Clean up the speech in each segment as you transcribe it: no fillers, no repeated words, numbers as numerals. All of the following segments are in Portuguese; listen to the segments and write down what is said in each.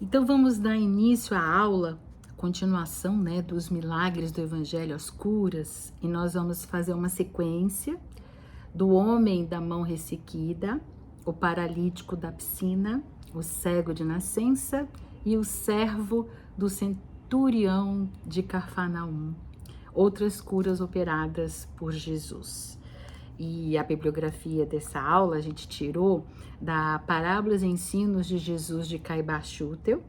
Então vamos dar início à aula, continuação, dos milagres do Evangelho, as curas, e nós vamos fazer uma sequência do homem da mão ressequida, o paralítico da piscina, o cego de nascença e o servo do centurião de Cafarnaum. Outras curas operadas por Jesus. E a bibliografia dessa aula a gente tirou da Parábolas e Ensinos de Jesus de Caiba Schutel,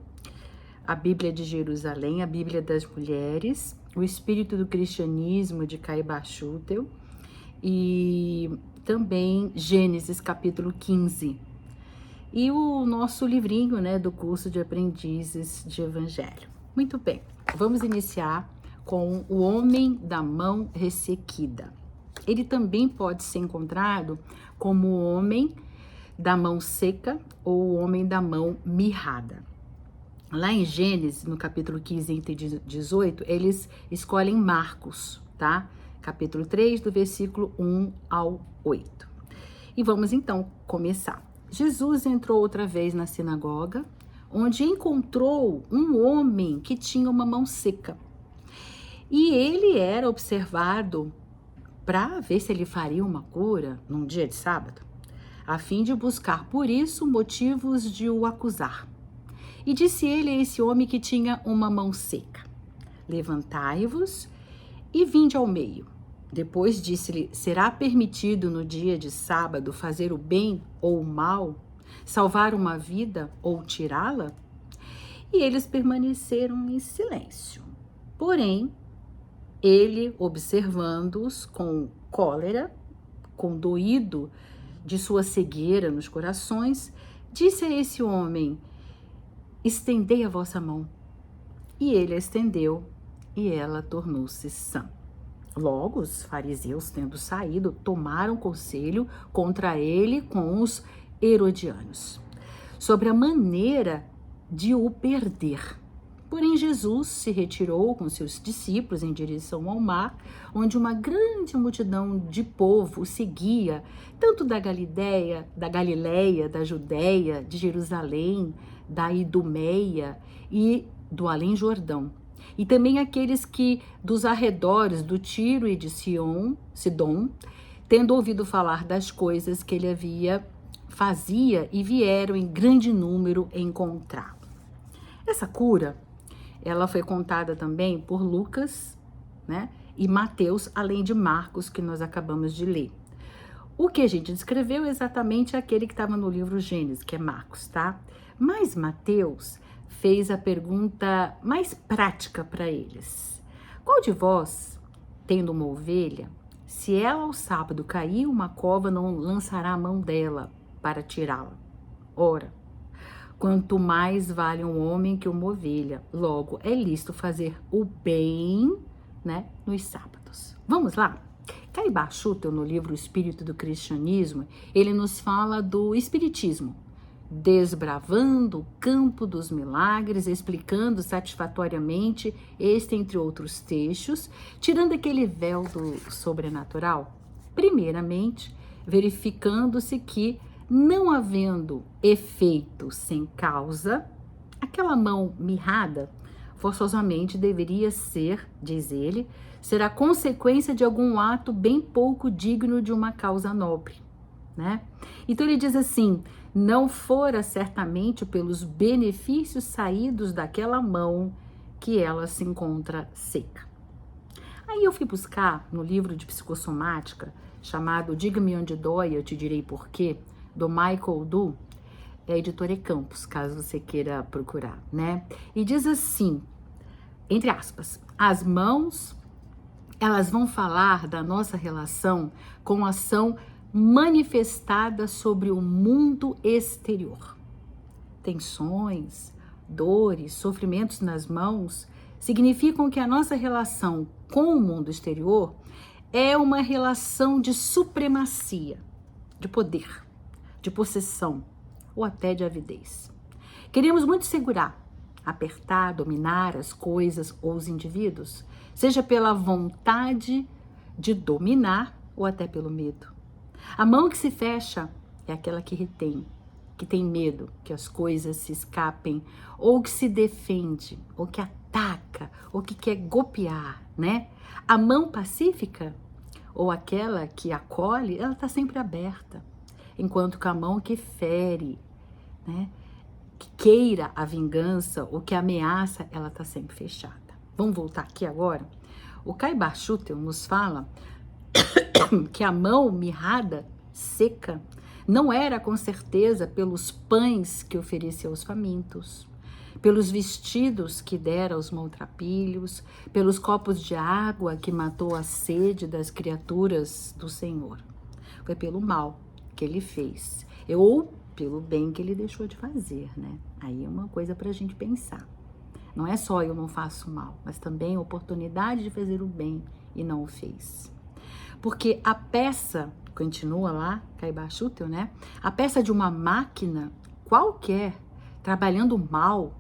a Bíblia de Jerusalém, a Bíblia das Mulheres, o Espírito do Cristianismo de Caiba Schutel e também Gênesis capítulo 15. E o nosso livrinho, do curso de aprendizes de Evangelho. Muito bem, vamos iniciar com o homem da mão ressequida. Ele também pode ser encontrado como o homem da mão seca ou o homem da mão mirrada. Lá em Gênesis, no capítulo 15 entre 18, eles escolhem Marcos, tá? Capítulo 3, do versículo 1 ao 8. E vamos então começar. Jesus entrou outra vez na sinagoga, onde encontrou um homem que tinha uma mão seca. E ele era observado para ver se ele faria uma cura num dia de sábado, a fim de buscar por isso motivos de o acusar. E disse ele a esse homem que tinha uma mão seca: levantai-vos e vinde ao meio. Depois disse-lhe: será permitido no dia de sábado fazer o bem ou o mal, salvar uma vida ou tirá-la? E eles permaneceram em silêncio. Porém, ele, observando-os com cólera, condoído de sua cegueira nos corações, disse a esse homem: estendei a vossa mão. E ele a estendeu, e ela tornou-se sã. Logo, os fariseus, tendo saído, tomaram conselho contra ele com os herodianos, sobre a maneira de o perder. Porém, Jesus se retirou com seus discípulos em direção ao mar, onde uma grande multidão de povo o seguia, tanto da Galileia, da Judéia, de Jerusalém, da Idumeia e do Além-Jordão. E também aqueles que dos arredores do Tiro e de Sidom, tendo ouvido falar das coisas que ele fazia, e vieram em grande número encontrá-lo. Essa cura, ela foi contada também por Lucas, e Mateus, além de Marcos, que nós acabamos de ler. O que a gente descreveu é exatamente aquele que estava no livro Gênesis, que é Marcos, tá? Mas Mateus fez a pergunta mais prática para eles: qual de vós, tendo uma ovelha, se ela ao sábado cair uma cova, não lançará a mão dela para tirá-la? Ora, quanto mais vale um homem que uma ovelha. Logo, é lícito fazer o bem, nos sábados. Vamos lá? Caiba Schutel, no livro Espírito do Cristianismo, ele nos fala do espiritismo, desbravando o campo dos milagres, explicando satisfatoriamente este, entre outros textos, tirando aquele véu do sobrenatural. Primeiramente, verificando-se que, não havendo efeito sem causa, aquela mão mirrada forçosamente deveria ser, diz ele, será consequência de algum ato bem pouco digno de uma causa nobre, Então ele diz assim: não fora certamente pelos benefícios saídos daquela mão que ela se encontra seca. Aí eu fui buscar no livro de psicossomática chamado Diga-me onde dói, eu te direi por quê, do Michael Du, é a editora Campos, caso você queira procurar, E diz assim, entre aspas: as mãos, elas vão falar da nossa relação com a ação manifestada sobre o mundo exterior. Tensões, dores, sofrimentos nas mãos significam que a nossa relação com o mundo exterior é uma relação de supremacia, de poder, de possessão ou até de avidez. Queremos muito segurar, apertar, dominar as coisas ou os indivíduos, seja pela vontade de dominar ou até pelo medo. A mão que se fecha é aquela que retém. que tem medo que as coisas se escapem, ou que se defende, ou que ataca, ou que quer golpear, né? A mão pacífica, ou aquela que acolhe, ela está sempre aberta. Enquanto que a mão que fere, né? Que queira a vingança, ou que ameaça, ela está sempre fechada. Vamos voltar aqui agora? O Caibar Schutel nos fala que a mão mirrada, seca, não era com certeza pelos pães que ofereceu aos famintos, pelos vestidos que dera aos maltrapilhos, pelos copos de água que matou a sede das criaturas do Senhor. Foi pelo mal que ele fez, ou pelo bem que ele deixou de fazer, né? Aí é uma coisa para a gente pensar. Não é só eu não faço mal, mas também a oportunidade de fazer o bem e não o fez. Porque a peça, continua lá, Caibar Schutel, né? A peça de uma máquina qualquer, trabalhando mal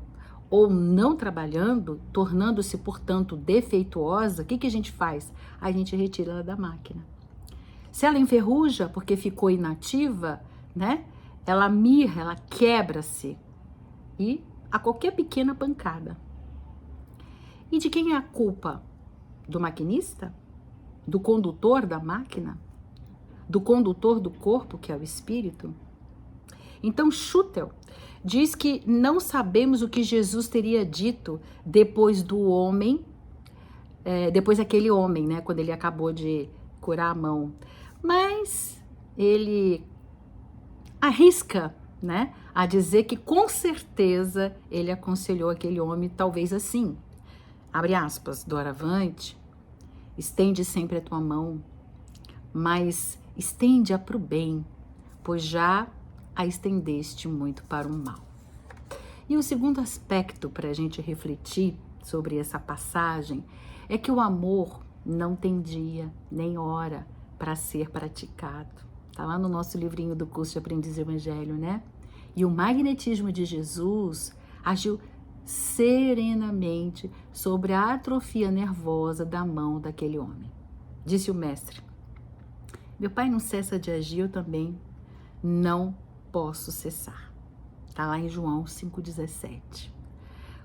ou não trabalhando, tornando-se, portanto, defeituosa, o que a gente faz? A gente retira ela da máquina. Se ela enferruja porque ficou inativa, né? Ela mirra, ela quebra-se. E a qualquer pequena pancada. E de quem é a culpa? Do maquinista? Do condutor da máquina? Do condutor do corpo, que é o espírito? Então, Schutel diz que não sabemos o que Jesus teria dito depois do homem, depois daquele homem, né, quando ele acabou de curar a mão. Mas ele arrisca, né, a dizer que com certeza ele aconselhou aquele homem, talvez assim, abre aspas, doravante, estende sempre a tua mão, mas estende-a para o bem, pois já a estendeste muito para o mal. E o segundo aspecto para a gente refletir sobre essa passagem é que o amor não tem dia nem hora para ser praticado. Está lá no nosso livrinho do curso de Aprendiz do Evangelho, né? E o magnetismo de Jesus agiu serenamente sobre a atrofia nervosa da mão daquele homem. Disse o mestre: meu pai não cessa de agir, eu também não posso cessar. Está lá em João 5,17.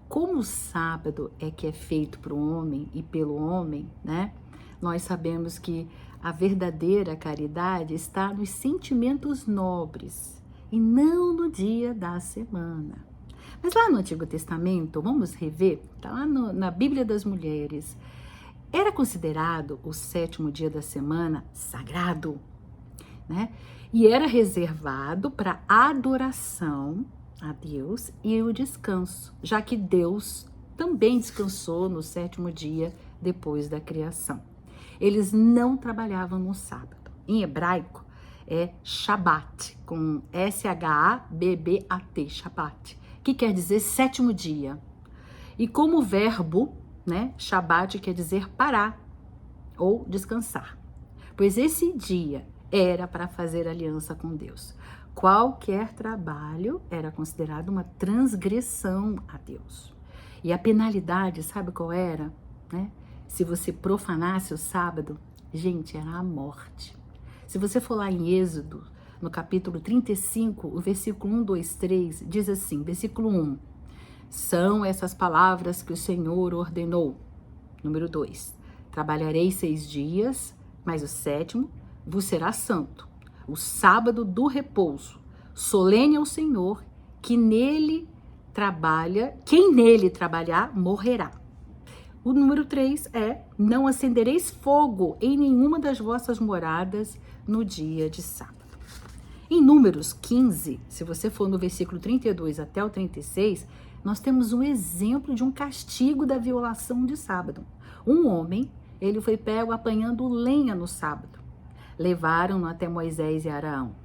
Como o sábado é que é feito para o homem e pelo homem, né? Nós sabemos que a verdadeira caridade está nos sentimentos nobres e não no dia da semana. Mas lá no Antigo Testamento, vamos rever, está lá na Bíblia das Mulheres, era considerado o 7º dia da semana sagrado, né? E era reservado para adoração a Deus e o descanso, já que Deus também descansou no 7º dia depois da criação. Eles não trabalhavam no sábado. Em hebraico é Shabat, com S-H-A-B-B-A-T, Shabat, que quer dizer 7º dia. E como verbo, né, Shabat quer dizer parar ou descansar. Pois esse dia era para fazer aliança com Deus. Qualquer trabalho era considerado uma transgressão a Deus. E a penalidade, sabe qual era? Né? Se você profanasse o sábado, gente, era a morte. Se você for lá em Êxodo, no capítulo 35, o versículo 1, 2, 3, diz assim, versículo 1, são essas palavras que o Senhor ordenou. Número 2, trabalhareis 6 dias, mas o 7º vos será santo, o sábado do repouso, solene ao Senhor, que nele trabalha, quem nele trabalhar morrerá. O número 3 é, não acendereis fogo em nenhuma das vossas moradas no dia de sábado. Em Números 15, se você for no versículo 32 até o 36, nós temos um exemplo de um castigo da violação de sábado. Um homem, ele foi pego apanhando lenha no sábado. Levaram-no até Moisés e Arão,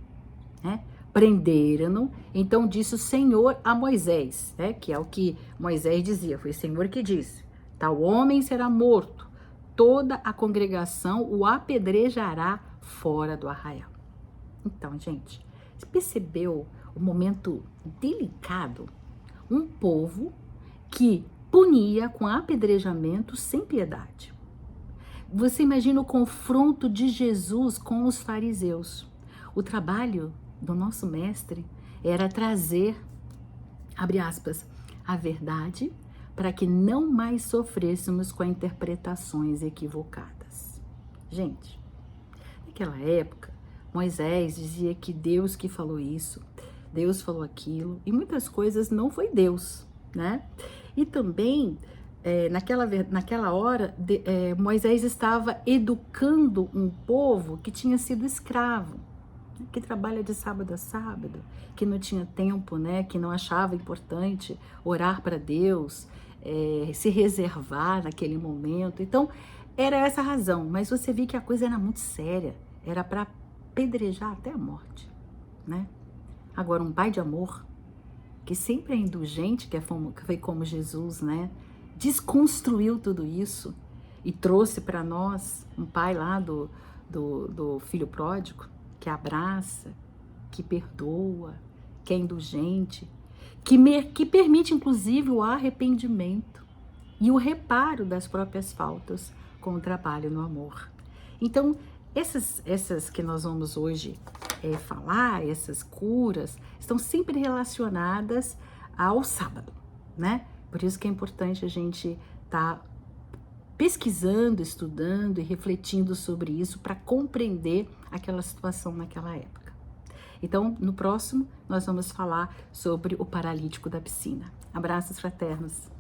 né? Prenderam-no, então disse o Senhor a Moisés, né? Que é o que Moisés dizia, foi o Senhor que disse, tal homem será morto, toda a congregação o apedrejará fora do arraial. Então, gente, você percebeu o momento delicado? Um povo que punia com apedrejamento sem piedade. Você imagina o confronto de Jesus com os fariseus. O trabalho do nosso mestre era trazer, abre aspas, a verdade para que não mais sofrêssemos com interpretações equivocadas. Gente, naquela época, Moisés dizia que Deus que falou isso, Deus falou aquilo, e muitas coisas não foi Deus, né? E também, naquela hora, Moisés estava educando um povo que tinha sido escravo, que trabalha de sábado a sábado, que não tinha tempo, né? Que não achava importante orar para Deus, se reservar naquele momento. Então, era essa a razão, mas você viu que a coisa era muito séria, era para apedrejar até a morte, né? Agora, um pai de amor, que sempre é indulgente, que foi como Jesus, né? Desconstruiu tudo isso e trouxe para nós um pai lá do filho pródigo, que abraça, que perdoa, que é indulgente, que permite inclusive o arrependimento e o reparo das próprias faltas com o trabalho no amor. Então, essas que nós vamos hoje falar, essas curas, estão sempre relacionadas ao sábado, né? Por isso que é importante a gente estar pesquisando, estudando e refletindo sobre isso para compreender aquela situação naquela época. Então, no próximo, nós vamos falar sobre o paralítico da piscina. Abraços fraternos!